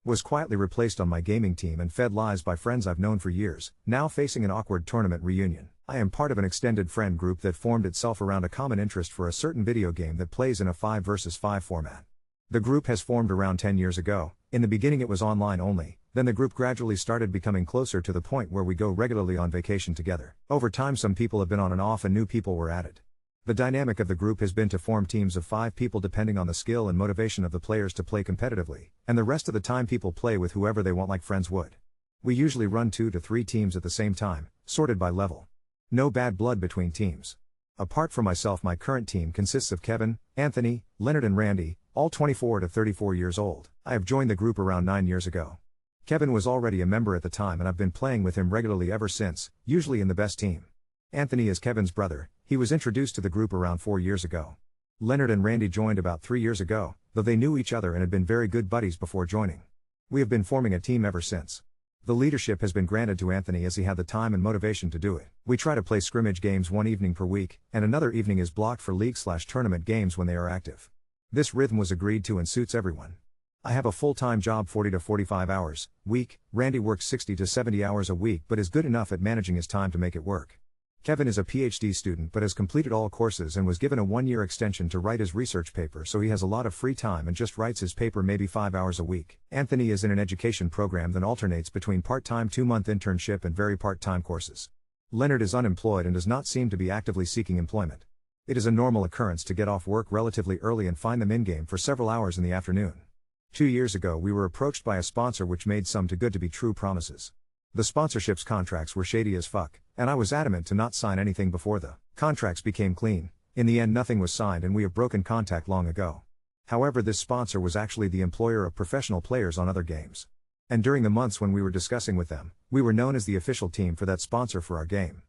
Was quietly replaced on my gaming team and fed lies by friends I've known for years, now facing an awkward tournament reunion. I am part of an extended friend group that formed itself around a common interest for a certain video game that plays in a 5 versus 5 format. The group has formed around 10 years ago. In the beginning it was online only, then the group gradually started becoming closer to the point where we go regularly on vacation together. Over time some people have been on and off and new people were added. The dynamic of the group has been to form teams of 5 people depending on the skill and motivation of the players to play competitively, and the rest of the time people play with whoever they want like friends would. We usually run 2 to 3 teams at the same time, sorted by level. No bad blood between teams. Apart from myself, my current team consists of Kevin, Anthony, Leonard and Randy, all 24 to 34 years old. I have joined the group around 9 years ago. Kevin was already a member at the time and I've been playing with him regularly ever since, usually in the best team. Anthony is Kevin's brother. He was introduced to the group around 4 years ago. Leonard and Randy joined about 3 years ago, though they knew each other and had been very good buddies before joining. We have been forming a team ever since. The leadership has been granted to Anthony as he had the time and motivation to do it. We try to play scrimmage games one evening per week, and another evening is blocked for league/tournament games when they are active. This rhythm was agreed to and suits everyone. I have a full-time job 40 to 45 hours a week. Randy works 60 to 70 hours a week but is good enough at managing his time to make it work. Kevin is a PhD student but has completed all courses and was given a 1-year extension to write his research paper, so he has a lot of free time and just writes his paper maybe 5 hours a week. Anthony is in an education program that alternates between part-time 2-month internship and very part-time courses. Leonard is unemployed and does not seem to be actively seeking employment. It is a normal occurrence to get off work relatively early and find them in-game for several hours in the afternoon. 2 years ago we were approached by a sponsor which made some too good to be true promises. The sponsorship's contracts were shady as fuck, and I was adamant to not sign anything before the contracts became clean. In the end nothing was signed and we have broken contact long ago. However, this sponsor was actually the employer of professional players on other games. And during the months when we were discussing with them, we were known as the official team for that sponsor for our game.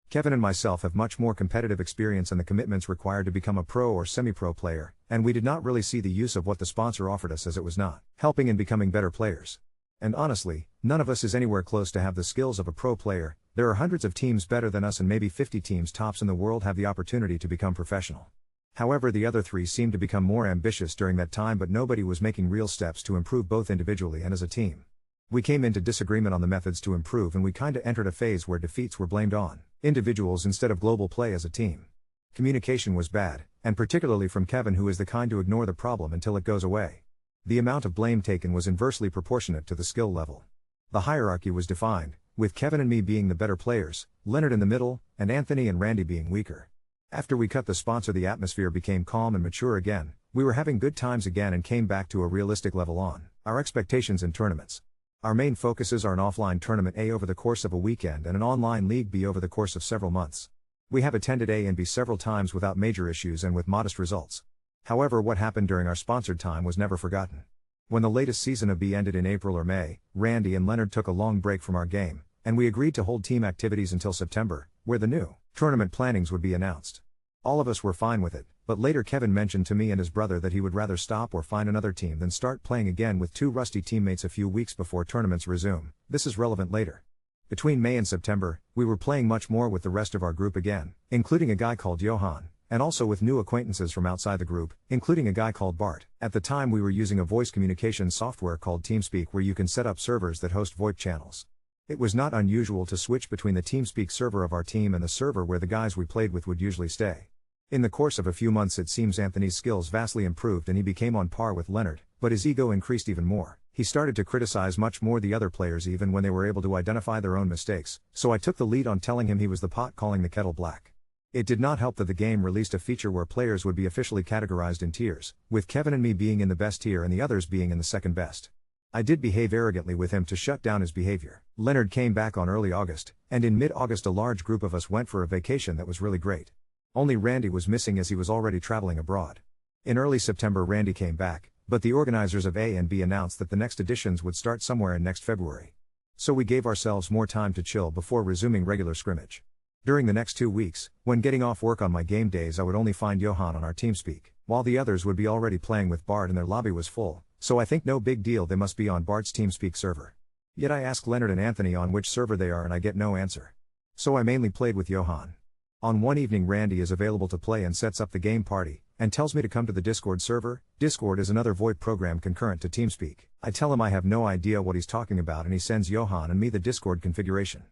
Kevin and myself have much more competitive experience and the commitments required to become a pro or semi-pro player, and we did not really see the use of what the sponsor offered us as it was not helping in becoming better players. And honestly, none of us is anywhere close to have the skills of a pro player. There are hundreds of teams better than us and maybe 50 teams tops in the world have the opportunity to become professional. However, the other 3 seemed to become more ambitious during that time, but nobody was making real steps to improve both individually and as a team. We came into disagreement on the methods to improve and we kinda entered a phase where defeats were blamed on individuals instead of global play as a team. Communication was bad, and particularly from Kevin, who is the kind to ignore the problem until it goes away. The amount of blame taken was inversely proportionate to the skill level. The hierarchy was defined, with Kevin and me being the better players, Leonard in the middle, and Anthony and Randy being weaker. After we cut the sponsor, the atmosphere became calm and mature again. We were having good times again and came back to a realistic level on our expectations in tournaments. Our main focuses are an offline tournament A over the course of a weekend and an online league B over the course of several months. We have attended A and B several times without major issues and with modest results. However, what happened during our sponsored time was never forgotten. When the latest season of B ended in April or May, Randy and Leonard took a long break from our game, and we agreed to hold team activities until September, where the new tournament plannings would be announced. All of us were fine with it, but later Kevin mentioned to me and his brother that he would rather stop or find another team than start playing again with 2 rusty teammates a few weeks before tournaments resume. This is relevant later. Between May and September, we were playing much more with the rest of our group again, including a guy called Johan, and also with new acquaintances from outside the group, including a guy called Bart. At the time we were using a voice communication software called TeamSpeak where you can set up servers that host VoIP channels. It was not unusual to switch between the TeamSpeak server of our team and the server where the guys we played with would usually stay. In the course of a few months it seems Anthony's skills vastly improved and he became on par with Leonard, but his ego increased even more. He started to criticize much more the other players even when they were able to identify their own mistakes, so I took the lead on telling him he was the pot calling the kettle black. It did not help that the game released a feature where players would be officially categorized in tiers, with Kevin and me being in the best tier and the others being in the second best. I did behave arrogantly with him to shut down his behavior. Leonard came back on early August, and in mid-August a large group of us went for a vacation that was really great. Only Randy was missing as he was already traveling abroad. In early September Randy came back, but the organizers of A and B announced that the next editions would start somewhere in next February. So we gave ourselves more time to chill before resuming regular scrimmage. During the next 2 weeks, when getting off work on my game days I would only find Johan on our TeamSpeak, while the others would be already playing with Bart and their lobby was full, so I think no big deal, they must be on Bart's TeamSpeak server. Yet I ask Leonard and Anthony on which server they are and I get no answer. So I mainly played with Johan. On one evening Randy is available to play and sets up the game party, and tells me to come to the Discord server. Discord is another VoIP program concurrent to TeamSpeak. I tell him I have no idea what he's talking about and he sends Johan and me the Discord configuration.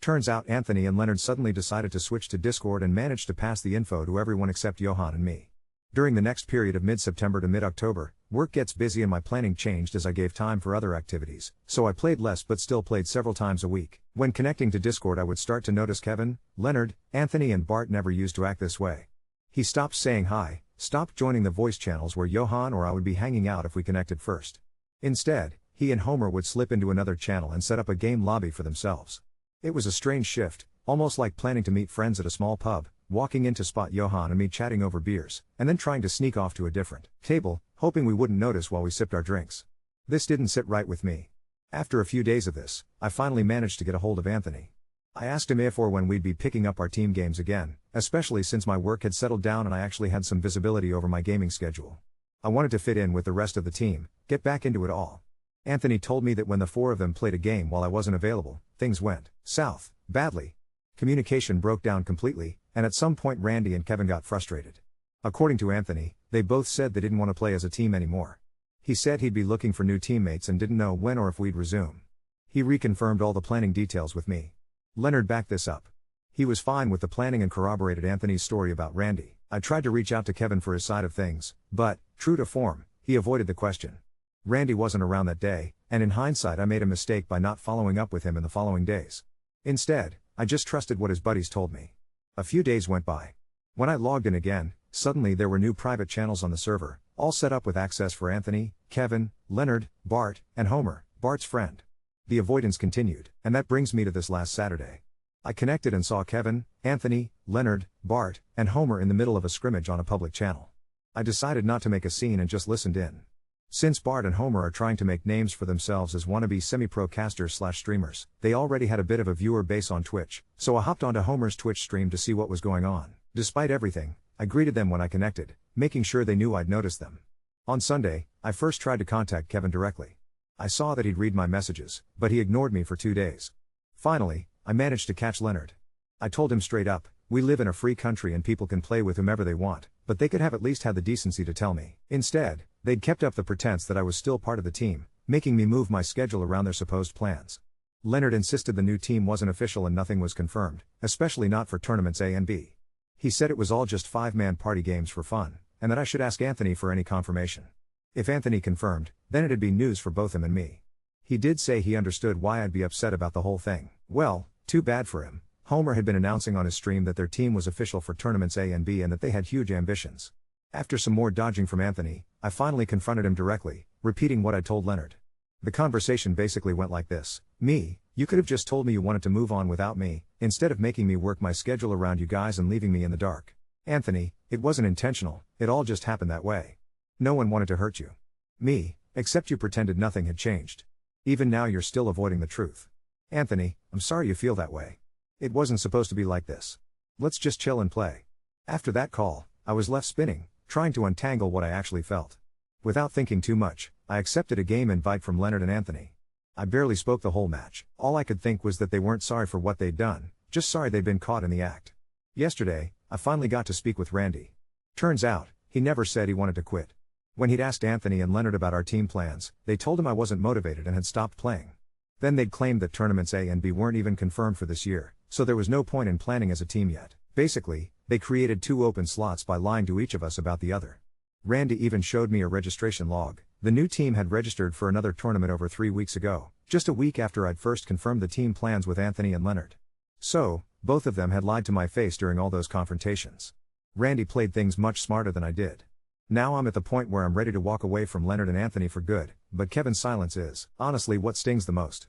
Turns out Anthony and Leonard suddenly decided to switch to Discord and managed to pass the info to everyone except Johan and me. During the next period of mid-September to mid-October, work gets busy and my planning changed as I gave time for other activities, so I played less but still played several times a week. When connecting to Discord I would start to notice Kevin, Leonard, Anthony and Bart never used to act this way. He stopped saying hi, stopped joining the voice channels where Johan or I would be hanging out if we connected first. Instead, he and Homer would slip into another channel and set up a game lobby for themselves. It was a strange shift, almost like planning to meet friends at a small pub, walking in to spot Johan and me chatting over beers, and then trying to sneak off to a different table, hoping we wouldn't notice while we sipped our drinks. This didn't sit right with me. After a few days of this, I finally managed to get a hold of Anthony. I asked him if or when we'd be picking up our team games again, especially since my work had settled down and I actually had some visibility over my gaming schedule. I wanted to fit in with the rest of the team, get back into it all. Anthony told me that when the four of them played a game while I wasn't available, things went south, badly. Communication broke down completely, and at some point Randy and Kevin got frustrated. According to Anthony, they both said they didn't want to play as a team anymore. He said he'd be looking for new teammates and didn't know when or if we'd resume. He reconfirmed all the planning details with me. Leonard backed this up. He was fine with the planning and corroborated Anthony's story about Randy. I tried to reach out to Kevin for his side of things, but, true to form, he avoided the question. Randy wasn't around that day, and in hindsight I made a mistake by not following up with him in the following days. Instead, I just trusted what his buddies told me. A few days went by. When I logged in again, suddenly there were new private channels on the server, all set up with access for Anthony, Kevin, Leonard, Bart, and Homer, Bart's friend. The avoidance continued, and that brings me to this last Saturday. I connected and saw Kevin, Anthony, Leonard, Bart, and Homer in the middle of a scrimmage on a public channel. I decided not to make a scene and just listened in. Since Bart and Homer are trying to make names for themselves as wannabe semi-pro casters/streamers, they already had a bit of a viewer base on Twitch, so I hopped onto Homer's Twitch stream to see what was going on. Despite everything, I greeted them when I connected, making sure they knew I'd noticed them. On Sunday, I first tried to contact Kevin directly. I saw that he'd read my messages, but he ignored me for 2 days. Finally, I managed to catch Leonard. I told him straight up, we live in a free country and people can play with whomever they want, but they could have at least had the decency to tell me. Instead, they'd kept up the pretense that I was still part of the team, making me move my schedule around their supposed plans. Leonard insisted the new team wasn't official and nothing was confirmed, especially not for tournaments A and B. He said it was all just 5-man party games for fun, and that I should ask Anthony for any confirmation. If Anthony confirmed, then it'd be news for both him and me. He did say he understood why I'd be upset about the whole thing. Well, too bad for him. Homer had been announcing on his stream that their team was official for tournaments A and B and that they had huge ambitions. After some more dodging from Anthony, I finally confronted him directly, repeating what I told Leonard. The conversation basically went like this: "Me, you could have just told me you wanted to move on without me, instead of making me work my schedule around you guys and leaving me in the dark. Anthony, it wasn't intentional, it all just happened that way. No one wanted to hurt you. Me, except you pretended nothing had changed. Even now you're still avoiding the truth. Anthony, I'm sorry you feel that way. It wasn't supposed to be like this. Let's just chill and play." After that call, I was left spinning, trying to untangle what I actually felt. Without thinking too much, I accepted a game invite from Leonard and Anthony. I barely spoke the whole match. All I could think was that they weren't sorry for what they'd done, just sorry they'd been caught in the act. Yesterday, I finally got to speak with Randy. Turns out, he never said he wanted to quit. When he'd asked Anthony and Leonard about our team plans, they told him I wasn't motivated and had stopped playing. Then they'd claimed that tournaments A and B weren't even confirmed for this year, so there was no point in planning as a team yet. Basically, they created 2 open slots by lying to each of us about the other. Randy even showed me a registration log. The new team had registered for another tournament over 3 weeks ago, just a week after I'd first confirmed the team plans with Anthony and Leonard. So, both of them had lied to my face during all those confrontations. Randy played things much smarter than I did. Now I'm at the point where I'm ready to walk away from Leonard and Anthony for good, but Kevin's silence is, honestly, what stings the most.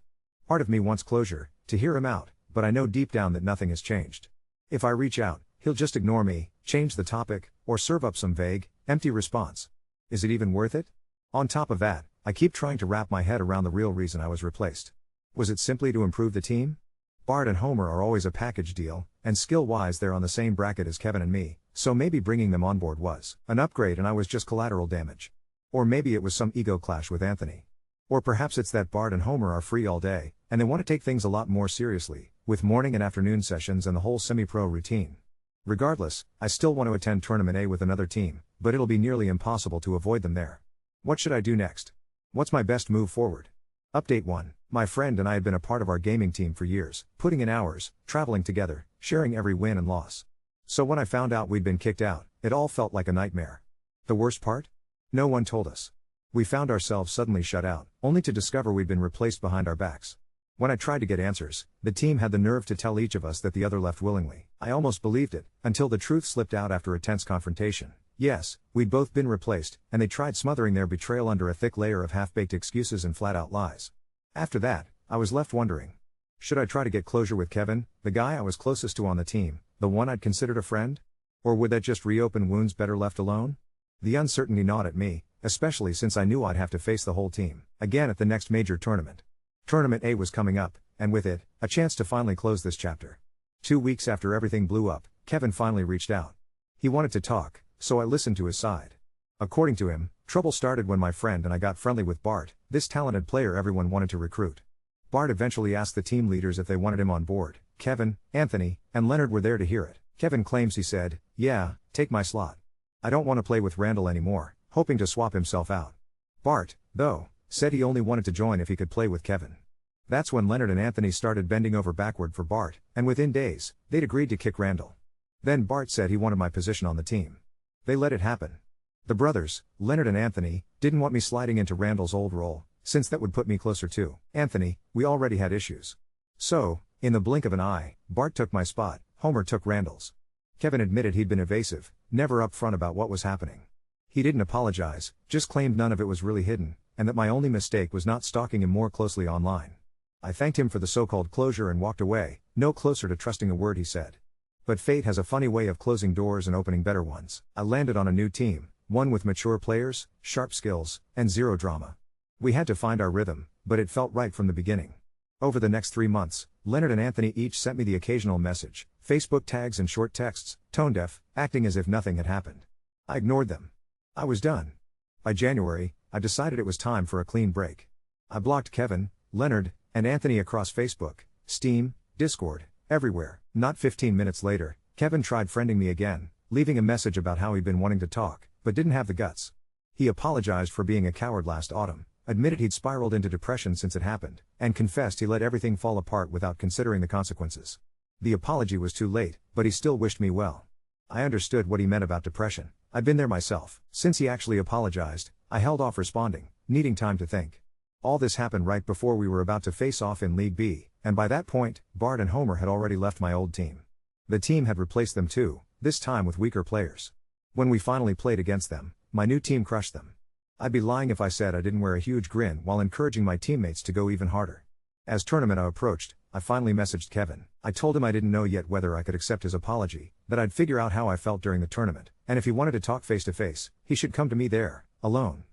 Part of me wants closure, to hear him out, but I know deep down that nothing has changed. If I reach out, he'll just ignore me, change the topic, or serve up some vague, empty response. Is it even worth it? On top of that, I keep trying to wrap my head around the real reason I was replaced. Was it simply to improve the team? Bart and Homer are always a package deal, and skill-wise they're on the same bracket as Kevin and me, so maybe bringing them on board was an upgrade and I was just collateral damage. Or maybe it was some ego clash with Anthony. Or perhaps it's that Bart and Homer are free all day, and they want to take things a lot more seriously, with morning and afternoon sessions and the whole semi-pro routine. Regardless, I still want to attend Tournament A with another team, but it'll be nearly impossible to avoid them there. What should I do next? What's my best move forward? Update 1. My friend and I had been a part of our gaming team for years, putting in hours, traveling together, sharing every win and loss. So when I found out we'd been kicked out, it all felt like a nightmare. The worst part? No one told us. We found ourselves suddenly shut out, only to discover we'd been replaced behind our backs. When I tried to get answers, the team had the nerve to tell each of us that the other left willingly. I almost believed it, until the truth slipped out after a tense confrontation. Yes, we'd both been replaced, and they tried smothering their betrayal under a thick layer of half-baked excuses and flat-out lies. After that, I was left wondering. Should I try to get closure with Kevin, the guy I was closest to on the team, the one I'd considered a friend? Or would that just reopen wounds better left alone? The uncertainty gnawed at me, especially since I knew I'd have to face the whole team again at the next major tournament. Tournament A was coming up, and with it, a chance to finally close this chapter. 2 weeks after everything blew up, Kevin finally reached out. He wanted to talk, so I listened to his side. According to him, trouble started when my friend and I got friendly with Bart, this talented player everyone wanted to recruit. Bart eventually asked the team leaders if they wanted him on board. Kevin, Anthony, and Leonard were there to hear it. Kevin claims he said, "Yeah, take my slot. I don't want to play with Randall anymore," hoping to swap himself out. Bart, though, said he only wanted to join if he could play with Kevin. That's when Leonard and Anthony started bending over backward for Bart, and within days, they'd agreed to kick Randall. Then Bart said he wanted my position on the team. They let it happen. The brothers, Leonard and Anthony, didn't want me sliding into Randall's old role, since that would put me closer to Anthony. We already had issues. So, in the blink of an eye, Bart took my spot, Homer took Randall's. Kevin admitted he'd been evasive, never upfront about what was happening. He didn't apologize, just claimed none of it was really hidden, and that my only mistake was not stalking him more closely online. I thanked him for the so-called closure and walked away, no closer to trusting a word he said. But fate has a funny way of closing doors and opening better ones. I landed on a new team, one with mature players, sharp skills, and zero drama. We had to find our rhythm, but it felt right from the beginning. Over the next 3 months, Leonard and Anthony each sent me the occasional message, Facebook tags and short texts, tone-deaf, acting as if nothing had happened. I ignored them. I was done. By January, I decided it was time for a clean break. I blocked Kevin, Leonard, and Anthony across Facebook, Steam, Discord, everywhere. Not 15 minutes later, Kevin tried friending me again, leaving a message about how he'd been wanting to talk, but didn't have the guts. He apologized for being a coward last autumn, admitted he'd spiraled into depression since it happened, and confessed he let everything fall apart without considering the consequences. The apology was too late, but he still wished me well. I understood what he meant about depression. I'd been there myself. Since he actually apologized, I held off responding, needing time to think. All this happened right before we were about to face off in League B, and by that point, Bart and Homer had already left my old team. The team had replaced them too, this time with weaker players. When we finally played against them, my new team crushed them. I'd be lying if I said I didn't wear a huge grin while encouraging my teammates to go even harder. As tournament approached, I finally messaged Kevin. I told him I didn't know yet whether I could accept his apology, that I'd figure out how I felt during the tournament, and if he wanted to talk face to face, he should come to me there, alone.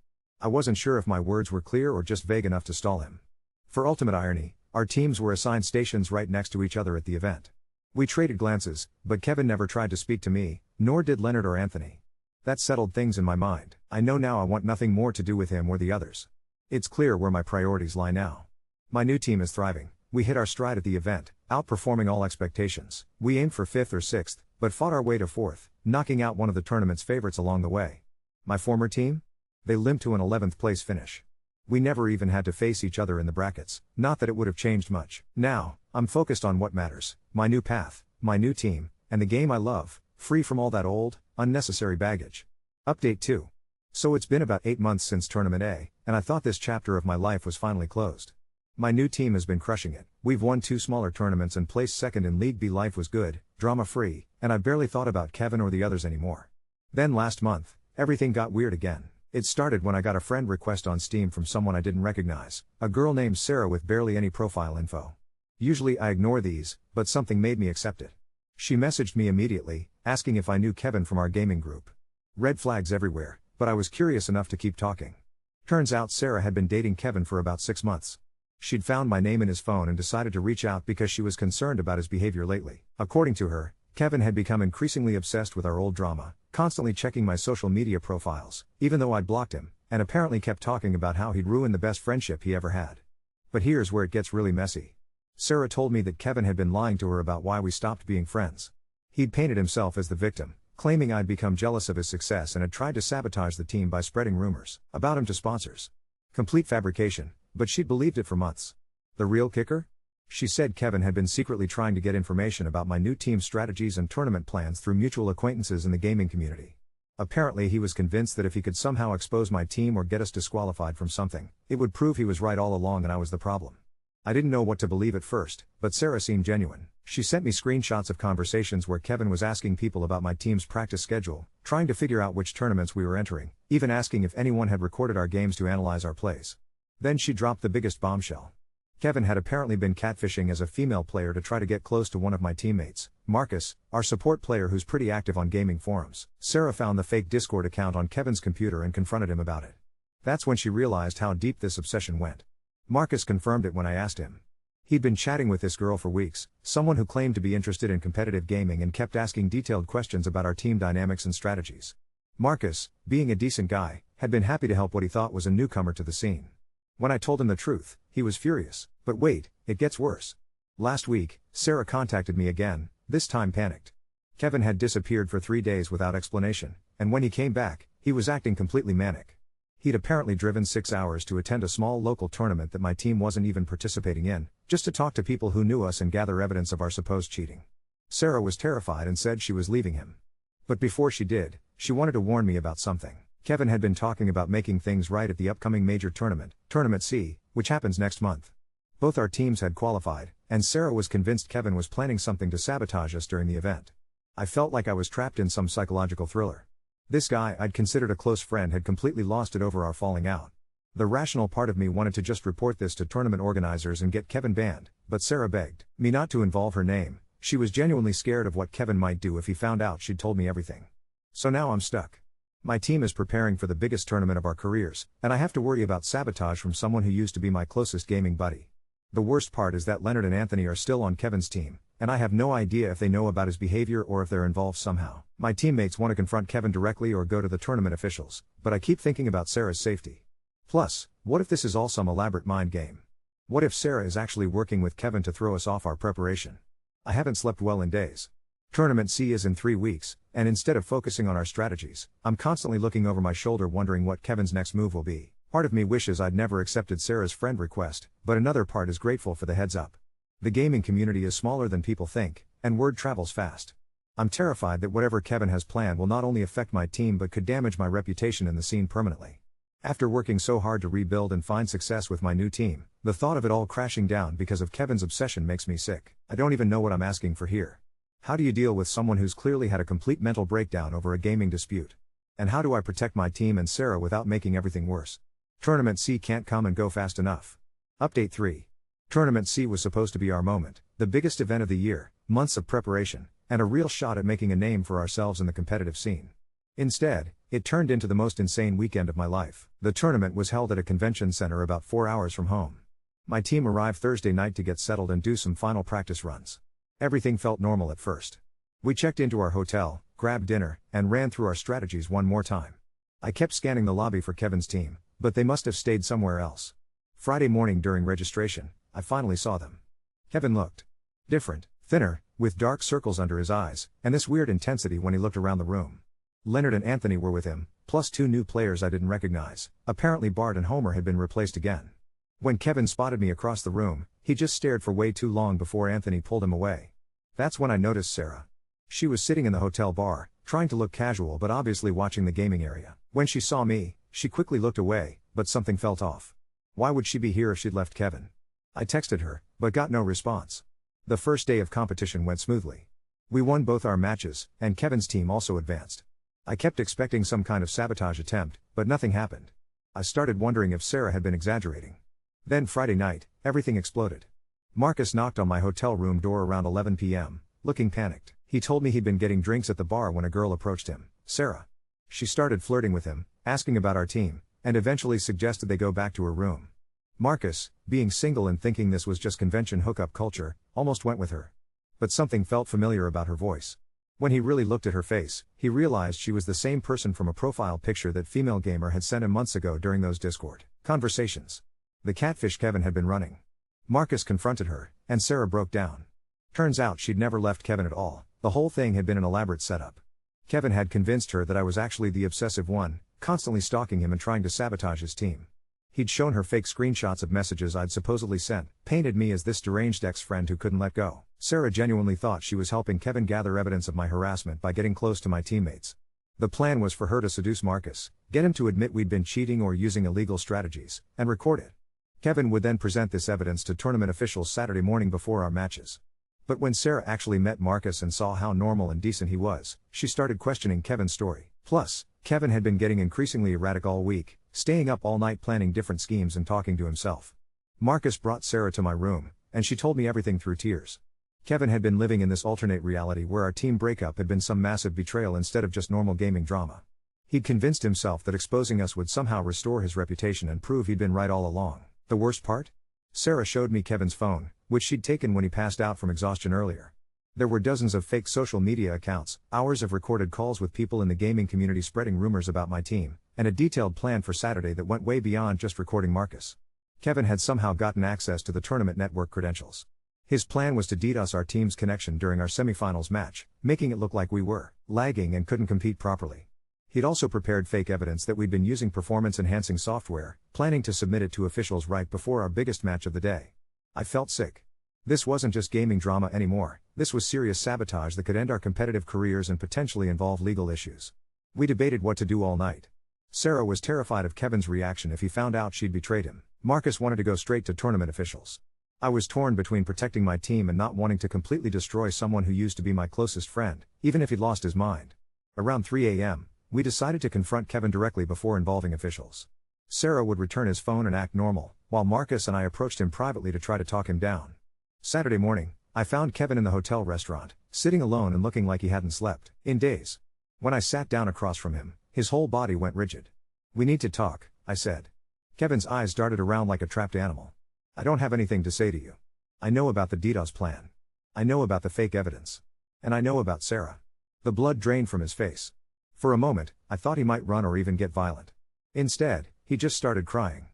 I wasn't sure if my words were clear or just vague enough to stall him. For ultimate irony, our teams were assigned stations right next to each other at the event. We traded glances, but Kevin never tried to speak to me, nor did Leonard or Anthony. That settled things in my mind. I know now I want nothing more to do with him or the others. It's clear where my priorities lie now. My new team is thriving. We hit our stride at the event, outperforming all expectations. We aimed for 5th or 6th, but fought our way to 4th, knocking out one of the tournament's favorites along the way. My former team? They limped to an 11th place finish. We never even had to face each other in the brackets, not that it would have changed much. Now, I'm focused on what matters, my new path, my new team, and the game I love, free from all that old, unnecessary baggage. Update 2. So it's been about 8 months since Tournament A, and I thought this chapter of my life was finally closed. My new team has been crushing it. We've won 2 smaller tournaments and placed 2nd in League B. Life was good, drama-free, and I barely thought about Kevin or the others anymore. Then last month, everything got weird again. It started when I got a friend request on Steam from someone I didn't recognize, a girl named Sarah with barely any profile info. Usually I ignore these, but something made me accept it. She messaged me immediately, asking if I knew Kevin from our gaming group. Red flags everywhere, but I was curious enough to keep talking. Turns out Sarah had been dating Kevin for about 6 months. She'd found my name in his phone and decided to reach out because she was concerned about his behavior lately. According to her, Kevin had become increasingly obsessed with our old drama, constantly checking my social media profiles, even though I'd blocked him, and apparently kept talking about how he'd ruined the best friendship he ever had. But here's where it gets really messy. Sarah told me that Kevin had been lying to her about why we stopped being friends. He'd painted himself as the victim, claiming I'd become jealous of his success and had tried to sabotage the team by spreading rumors about him to sponsors. Complete fabrication, but she'd believed it for months. The real kicker? She said Kevin had been secretly trying to get information about my new team's strategies and tournament plans through mutual acquaintances in the gaming community. Apparently he was convinced that if he could somehow expose my team or get us disqualified from something, it would prove he was right all along and I was the problem. I didn't know what to believe at first, but Sarah seemed genuine. She sent me screenshots of conversations where Kevin was asking people about my team's practice schedule, trying to figure out which tournaments we were entering, even asking if anyone had recorded our games to analyze our plays. Then she dropped the biggest bombshell. Kevin had apparently been catfishing as a female player to try to get close to one of my teammates, Marcus, our support player who's pretty active on gaming forums. Sarah found the fake Discord account on Kevin's computer and confronted him about it. That's when she realized how deep this obsession went. Marcus confirmed it when I asked him. He'd been chatting with this girl for weeks, someone who claimed to be interested in competitive gaming and kept asking detailed questions about our team dynamics and strategies. Marcus, being a decent guy, had been happy to help what he thought was a newcomer to the scene. When I told him the truth, he was furious. But wait, it gets worse. Last week, Sarah contacted me again, this time panicked. Kevin had disappeared for 3 days without explanation, and when he came back, he was acting completely manic. He'd apparently driven 6 hours to attend a small local tournament that my team wasn't even participating in, just to talk to people who knew us and gather evidence of our supposed cheating. Sarah was terrified and said she was leaving him. But before she did, she wanted to warn me about something. Kevin had been talking about making things right at the upcoming major tournament, Tournament C, which happens next month. Both our teams had qualified, and Sarah was convinced Kevin was planning something to sabotage us during the event. I felt like I was trapped in some psychological thriller. This guy I'd considered a close friend had completely lost it over our falling out. The rational part of me wanted to just report this to tournament organizers and get Kevin banned, but Sarah begged me not to involve her name. She was genuinely scared of what Kevin might do if he found out she'd told me everything. So now I'm stuck. My team is preparing for the biggest tournament of our careers, and I have to worry about sabotage from someone who used to be my closest gaming buddy. The worst part is that Leonard and Anthony are still on Kevin's team, and I have no idea if they know about his behavior or if they're involved somehow. My teammates want to confront Kevin directly or go to the tournament officials, but I keep thinking about Sarah's safety. Plus, what if this is all some elaborate mind game? What if Sarah is actually working with Kevin to throw us off our preparation? I haven't slept well in days. Tournament C is in 3 weeks, and instead of focusing on our strategies, I'm constantly looking over my shoulder wondering what Kevin's next move will be. Part of me wishes I'd never accepted Sarah's friend request, but another part is grateful for the heads up. The gaming community is smaller than people think, and word travels fast. I'm terrified that whatever Kevin has planned will not only affect my team but could damage my reputation in the scene permanently. After working so hard to rebuild and find success with my new team, the thought of it all crashing down because of Kevin's obsession makes me sick. I don't even know what I'm asking for here. How do you deal with someone who's clearly had a complete mental breakdown over a gaming dispute? And how do I protect my team and Sarah without making everything worse? Tournament C can't come and go fast enough. Update 3. Tournament C was supposed to be our moment, the biggest event of the year, months of preparation, and a real shot at making a name for ourselves in the competitive scene. Instead, it turned into the most insane weekend of my life. The tournament was held at a convention center about 4 hours from home. My team arrived Thursday night to get settled and do some final practice runs. Everything felt normal at first. We checked into our hotel, grabbed dinner, and ran through our strategies one more time. I kept scanning the lobby for Kevin's team, but they must have stayed somewhere else. Friday morning during registration, I finally saw them. Kevin looked different, thinner, with dark circles under his eyes, and this weird intensity when he looked around the room. Leonard and Anthony were with him, plus 2 new players I didn't recognize. Apparently Bart and Homer had been replaced again. When Kevin spotted me across the room, he just stared for way too long before Anthony pulled him away. That's when I noticed Sarah. She was sitting in the hotel bar, trying to look casual but obviously watching the gaming area. When she saw me, she quickly looked away, but something felt off. Why would she be here if she'd left Kevin? I texted her, but got no response. The first day of competition went smoothly. We won both our matches, and Kevin's team also advanced. I kept expecting some kind of sabotage attempt, but nothing happened. I started wondering if Sarah had been exaggerating. Then Friday night, everything exploded. Marcus knocked on my hotel room door around 11 p.m., looking panicked. He told me he'd been getting drinks at the bar when a girl approached him, Sarah. She started flirting with him, asking about our team, and eventually suggested they go back to her room. Marcus, being single and thinking this was just convention hookup culture, almost went with her. But something felt familiar about her voice. When he really looked at her face, he realized she was the same person from a profile picture that female gamer had sent him months ago during those Discord conversations. The catfish Kevin had been running. Marcus confronted her, and Sarah broke down. Turns out she'd never left Kevin at all. The whole thing had been an elaborate setup. Kevin had convinced her that I was actually the obsessive one, constantly stalking him and trying to sabotage his team. He'd shown her fake screenshots of messages I'd supposedly sent, painted me as this deranged ex-friend who couldn't let go. Sarah genuinely thought she was helping Kevin gather evidence of my harassment by getting close to my teammates. The plan was for her to seduce Marcus, get him to admit we'd been cheating or using illegal strategies, and record it. Kevin would then present this evidence to tournament officials Saturday morning before our matches. But when Sarah actually met Marcus and saw how normal and decent he was, she started questioning Kevin's story. Plus, Kevin had been getting increasingly erratic all week, staying up all night planning different schemes and talking to himself. Marcus brought Sarah to my room, and she told me everything through tears. Kevin had been living in this alternate reality where our team breakup had been some massive betrayal instead of just normal gaming drama. He'd convinced himself that exposing us would somehow restore his reputation and prove he'd been right all along. The worst part? Sarah showed me Kevin's phone, which she'd taken when he passed out from exhaustion earlier. There were dozens of fake social media accounts, hours of recorded calls with people in the gaming community spreading rumors about my team, and a detailed plan for Saturday that went way beyond just recording Marcus. Kevin had somehow gotten access to the tournament network credentials. His plan was to DDoS our team's connection during our semifinals match, making it look like we were lagging and couldn't compete properly. He'd also prepared fake evidence that we'd been using performance-enhancing software, planning to submit it to officials right before our biggest match of the day. I felt sick. This wasn't just gaming drama anymore, this was serious sabotage that could end our competitive careers and potentially involve legal issues. We debated what to do all night. Sarah was terrified of Kevin's reaction if he found out she'd betrayed him. Marcus wanted to go straight to tournament officials. I was torn between protecting my team and not wanting to completely destroy someone who used to be my closest friend, even if he'd lost his mind. Around 3 a.m., we decided to confront Kevin directly before involving officials. Sarah would return his phone and act normal, while Marcus and I approached him privately to try to talk him down. Saturday morning, I found Kevin in the hotel restaurant, sitting alone and looking like he hadn't slept in days. When I sat down across from him, his whole body went rigid. "We need to talk," I said. Kevin's eyes darted around like a trapped animal. "I don't have anything to say to you. I know about the DDoS plan. I know about the fake evidence. And I know about Sarah." The blood drained from his face. For a moment, I thought he might run or even get violent. Instead, he just started crying.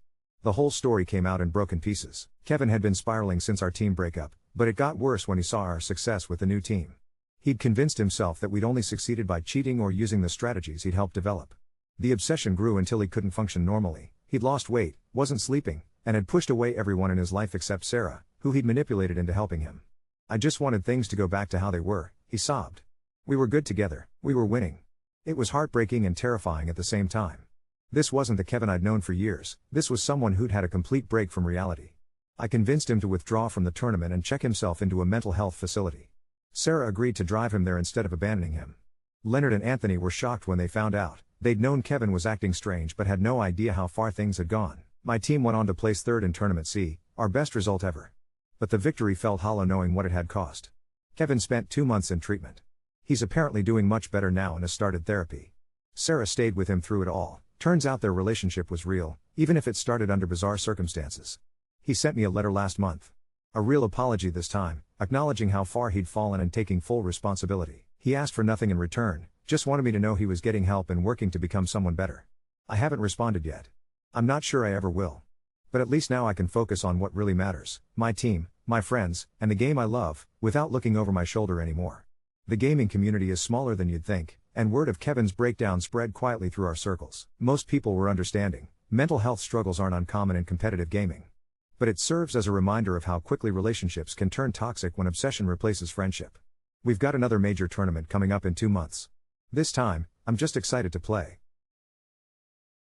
The whole story came out in broken pieces. Kevin had been spiraling since our team breakup, but it got worse when he saw our success with the new team. He'd convinced himself that we'd only succeeded by cheating or using the strategies he'd helped develop. The obsession grew until he couldn't function normally. He'd lost weight, wasn't sleeping, and had pushed away everyone in his life except Sarah, who he'd manipulated into helping him. "I just wanted things to go back to how they were," he sobbed. "We were good together, we were winning." It was heartbreaking and terrifying at the same time. This wasn't the Kevin I'd known for years, this was someone who'd had a complete break from reality. I convinced him to withdraw from the tournament and check himself into a mental health facility. Sarah agreed to drive him there instead of abandoning him. Leonard and Anthony were shocked when they found out. They'd known Kevin was acting strange but had no idea how far things had gone. My team went on to place third in Tournament C, our best result ever. But the victory felt hollow knowing what it had cost. Kevin spent 2 months in treatment. He's apparently doing much better now and has started therapy. Sarah stayed with him through it all. Turns out their relationship was real, even if it started under bizarre circumstances. He sent me a letter last month. A real apology this time, acknowledging how far he'd fallen and taking full responsibility. He asked for nothing in return, just wanted me to know he was getting help and working to become someone better. I haven't responded yet. I'm not sure I ever will. But at least now I can focus on what really matters, my team, my friends, and the game I love, without looking over my shoulder anymore. The gaming community is smaller than you'd think, and word of Kevin's breakdown spread quietly through our circles. Most people were understanding. Mental health struggles aren't uncommon in competitive gaming. But it serves as a reminder of how quickly relationships can turn toxic when obsession replaces friendship. We've got another major tournament coming up in 2 months. This time, I'm just excited to play.